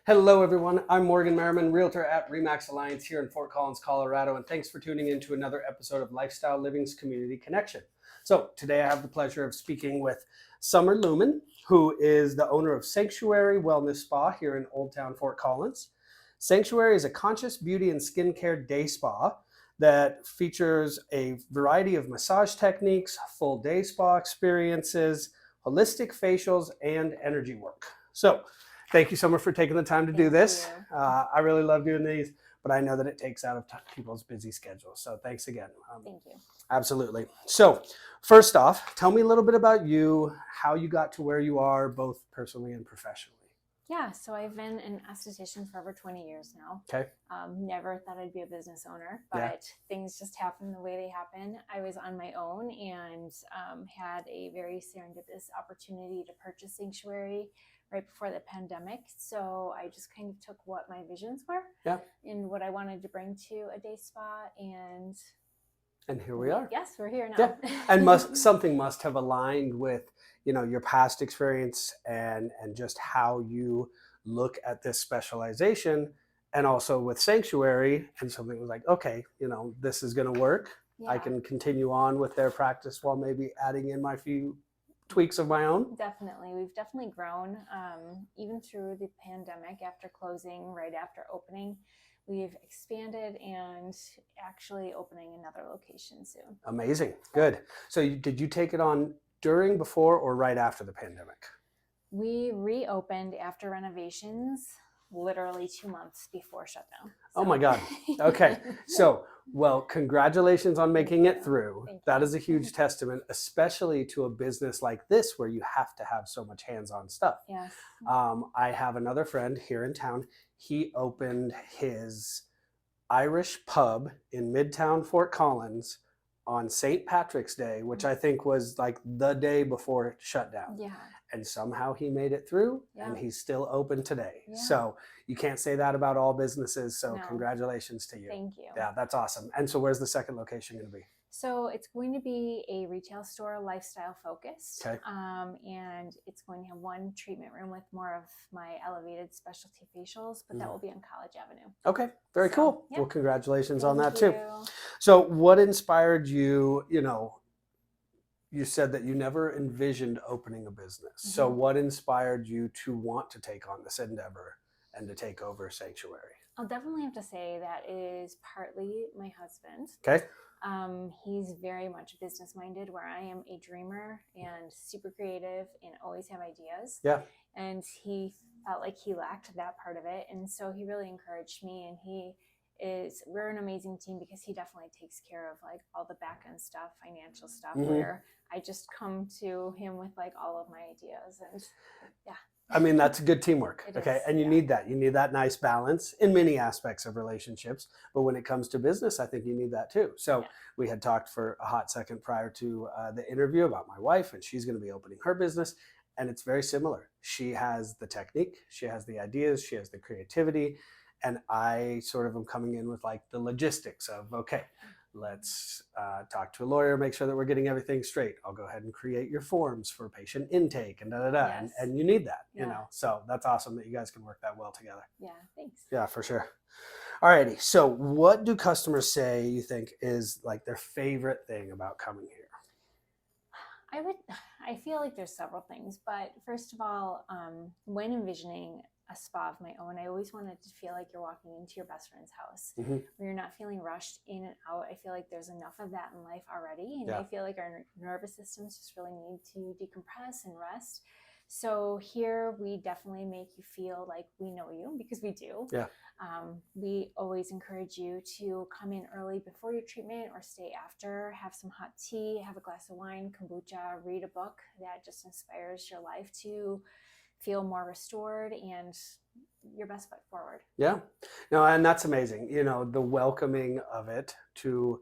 Hello, everyone. I'm Morgan Merriman, realtor at Remax Alliance here in Fort Collins, Colorado, and thanks for tuning in to another episode of Lifestyle Living's Community Connection. So today I have the pleasure of speaking with Summer Lumen, who is the owner of Sanctuary Wellness Spa here in Old Town Fort Collins. Sanctuary is a conscious beauty and skincare day spa that features a variety of massage techniques, full day spa experiences, holistic facials, and energy work. So thank you, Summer, for taking the time to do this. I really love doing these, but I know that it takes out of people's busy schedules. So thanks again. Thank you. Absolutely. So first off, tell me a little bit about you, how you got to where you are, both personally and professionally. Yeah, so I've been an esthetician for over 20 years now. Okay. Never thought I'd be a business owner, but things just happen the way they happen. I was on my own and had a very serendipitous opportunity to purchase Sanctuary right before the pandemic. So I just kind of took what my visions were and what I wanted to bring to a day spa, and here we are. Yes, we're here now. Yeah. And something must have aligned with, you know, your past experience and just how you look at this specialization, and also with Sanctuary, and something was like, okay, you know, this is going to work. Yeah. I can continue on with their practice while maybe adding in my few tweaks of my own. Definitely. We've definitely grown, even through the pandemic. After closing, right after opening, we've expanded and actually opening another location soon. Amazing. Good. So did you take it on during, before, or right after the pandemic? We reopened after renovations, literally 2 months before shutdown. So. Oh my God. Okay. So, well, congratulations on making it through. That is a huge testament, especially to a business like this where you have to have so much hands-on stuff. Yes. I have another friend here in town. He opened his Irish pub in Midtown Fort Collins on St. Patrick's Day, which I think was like the day before it shut down. Yeah. And somehow he made it through, and he's still open today. Yeah. So you can't say that about all businesses. So congratulations to you. Thank you. Yeah, that's awesome. And so where's the second location going to be? So it's going to be a retail store, lifestyle focused. Okay. And it's going to have one treatment room with more of my elevated specialty facials, but that will be on College Avenue. Okay. Very cool. Yeah. Well, congratulations on that Thank too. you. So what inspired you, you know, you said that you never envisioned opening a business. Mm-hmm. So what inspired you to want to take on this endeavor and to take over Sanctuary? I'll definitely have to say that is partly my husband. Okay. He's very much business minded, where I am a dreamer and super creative and always have ideas. Yeah. And he felt like he lacked that part of it. And so he really encouraged me, and we're an amazing team because he definitely takes care of like all the back end stuff, financial stuff, where I just come to him with like all of my ideas. And yeah. I mean, that's good teamwork. Okay. And you need that. You need that nice balance in many aspects of relationships. But when it comes to business, I think you need that too. So we had talked for a hot second prior to the interview about my wife, and she's going to be opening her business. And it's very similar. She has the technique, she has the ideas, she has the creativity. And I sort of am coming in with like the logistics of, okay, let's talk to a lawyer, make sure that we're getting everything straight. I'll go ahead and create your forms for patient intake and Yes. and you need that, you know. So that's awesome that you guys can work that well together. Yeah, thanks. Yeah, for sure. All righty. So what do customers say you think is like their favorite thing about coming here? I feel like there's several things, but first of all, when envisioning a spa of my own, I always wanted to feel like you're walking into your best friend's house, where you're not feeling rushed in and out. I feel like there's enough of that in life already, and I feel like our nervous systems just really need to decompress and rest. So here we definitely make you feel like we know you, because we do. Yeah. We always encourage you to come in early before your treatment or stay after, have some hot tea, have a glass of wine, kombucha, read a book that just inspires your life to feel more restored and your best foot forward. Yeah. No, and that's amazing. You know, the welcoming of it to,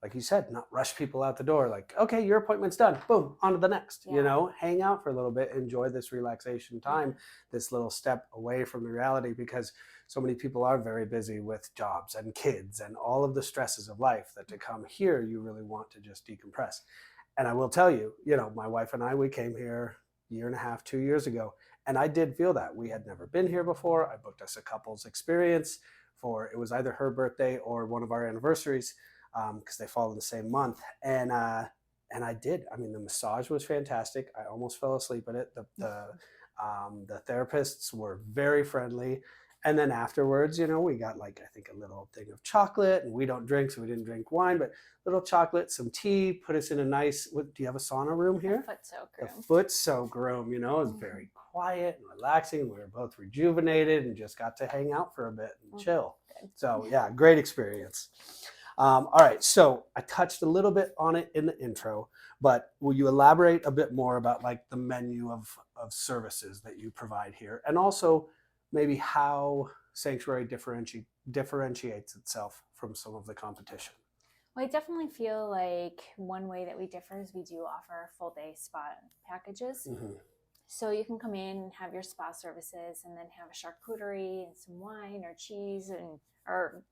like you said, not rush people out the door. Like, okay, your appointment's done. Boom, on to the next. You know, hang out for a little bit, enjoy this relaxation time, this little step away from the reality, because so many people are very busy with jobs and kids and all of the stresses of life, that to come here, you really want to just decompress. And I will tell you, you know, my wife and I, we came here year and a half, 2 years ago. And I did feel that. We had never been here before. I booked us a couple's experience for, it was either her birthday or one of our anniversaries, because they fall in the same month. And I did. I mean, the massage was fantastic. I almost fell asleep at it. The therapists were very friendly. And then afterwards, you know, we got like, I think a little thing of chocolate, and we don't drink, so we didn't drink wine, but little chocolate, some tea, put us in a nice, do you have a sauna room here? Foot soak room. The foot soak room, you know, it was very quiet and relaxing. We were both rejuvenated and just got to hang out for a bit and chill. So yeah, great experience. All right, so I touched a little bit on it in the intro, but will you elaborate a bit more about like the menu of services that you provide here, and also maybe how Sanctuary differentiates itself from some of the competition? Well, I definitely feel like one way that we differ is we do offer full day spa packages. Mm-hmm. So you can come in and have your spa services, and then have a charcuterie and some wine or cheese or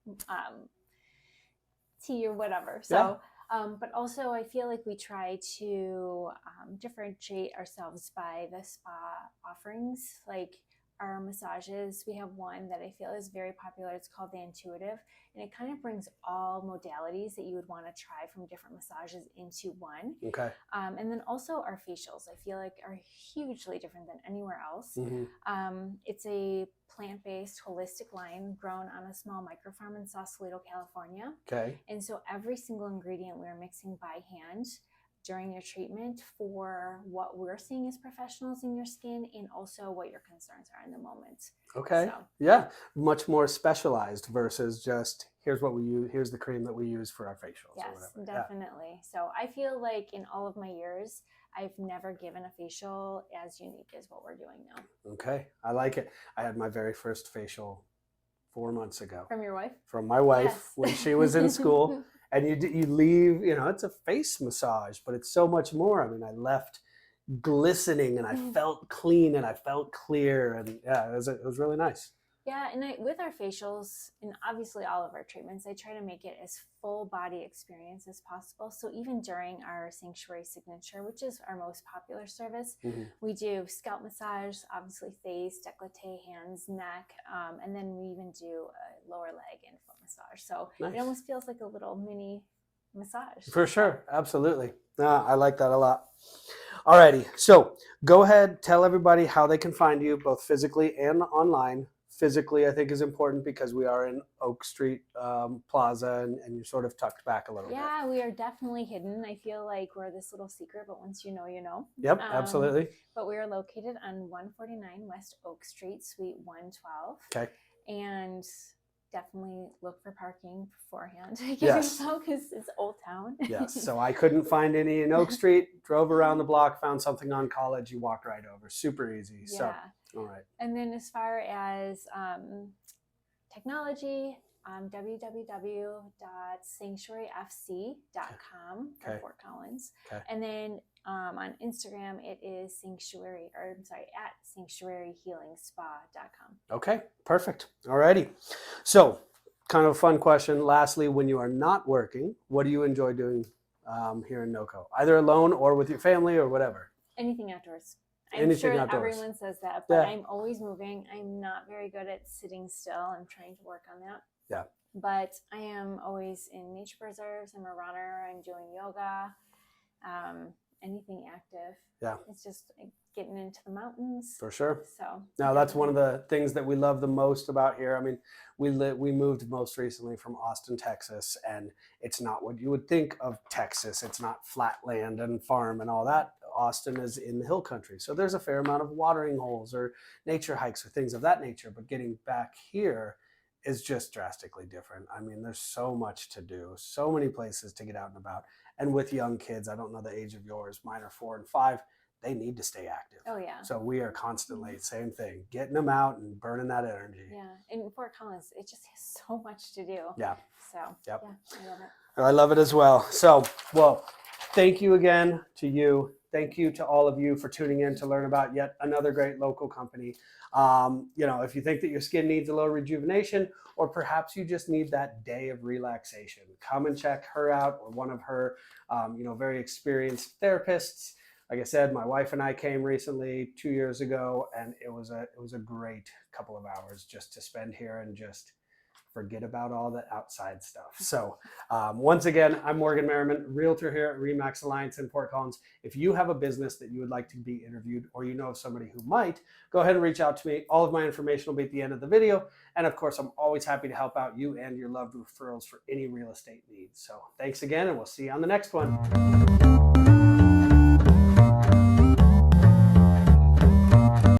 tea or whatever. So, but also I feel like we try to differentiate ourselves by the spa offerings. Like our massages, we have one that I feel is very popular. It's called the Intuitive, and it kind of brings all modalities that you would want to try from different massages into one. Okay. And then also our facials, I feel like are hugely different than anywhere else. Mm-hmm. It's a plant-based holistic line grown on a small microfarm in Sausalito, California. Okay. And so every single ingredient we're mixing by hand during your treatment for what we're seeing as professionals in your skin, and also what your concerns are in the moment. Okay. So, yeah. Much more specialized versus just here's what we use, here's the cream that we use for our facials. Yes, or whatever. definitely. Yeah. So I feel like in all of my years, I've never given a facial as unique as what we're doing now. Okay. I like it. I had my very first facial 4 months ago. From your wife? From my wife, Yes. when she was in school. And you leave, you know, it's a face massage, but it's so much more. I mean, I left glistening, and I felt clean, and I felt clear, and yeah, it was really nice. Yeah, and with our facials, and obviously all of our treatments, I try to make it as full body experience as possible. So even during our Sanctuary Signature, which is our most popular service, we do scalp massage, obviously face, décolleté, hands, neck, and then we even do a lower leg and foot massage. So nice. It almost feels like a little mini massage. For sure, absolutely. I like that a lot. Alrighty, so go ahead, tell everybody how they can find you, both physically and online. Physically, I think, is important because we are in Oak Street Plaza, and you're sort of tucked back a little bit. Yeah, we are definitely hidden. I feel like we're this little secret, but once you know, you know. Yep, absolutely. But we are located on 149 West Oak Street, Suite 112. Okay. And definitely look for parking beforehand. Yes. Because it's Old Town. Yes. So I couldn't find any in Oak Street, drove around the block, found something on College, you walked right over. Super easy. Yeah. So, all right. And then as far as technology, www.sanctuaryfc.com for Fort Collins. Okay. And then on Instagram, it is at sanctuaryhealingspa.com. Okay, perfect. All righty. So, kind of a fun question. Lastly, when you are not working, what do you enjoy doing here in NoCo? Either alone or with your family or whatever? Anything outdoors. I'm sure everyone says that, but I'm always moving. I'm not very good at sitting still. I'm trying to work on that. Yeah. But I am always in nature preserves. I'm a runner. I'm doing yoga. Anything active. Yeah. It's just getting into the mountains. For sure. So. Now that's one of the things that we love the most about here. I mean, we moved most recently from Austin, Texas, and it's not what you would think of Texas. It's not flat land and farm and all that. Austin is in the hill country. So there's a fair amount of watering holes or nature hikes or things of that nature. But getting back here is just drastically different. I mean, there's so much to do, so many places to get out and about. And with young kids, I don't know the age of yours, mine are 4 and 5, they need to stay active. Oh, yeah. So we are constantly, same thing, getting them out and burning that energy. Yeah. In Fort Collins, it just has so much to do. Yeah. So, yep. Yeah, I love it. I love it as well. So, well, thank you again to you. Thank you to all of you for tuning in to learn about yet another great local company. If you think that your skin needs a little rejuvenation, or perhaps you just need that day of relaxation, come and check her out, or one of her, very experienced therapists. like I said, my wife and I came recently 2 years ago, and it was a great couple of hours just to spend here and just forget about all the outside stuff. So once again, I'm Morgan Merriman, realtor here at RE/MAX Alliance in Fort Collins. If you have a business that you would like to be interviewed, or you know somebody who might, go ahead and reach out to me. All of my information will be at the end of the video. And of course, I'm always happy to help out you and your loved referrals for any real estate needs. So thanks again, and we'll see you on the next one.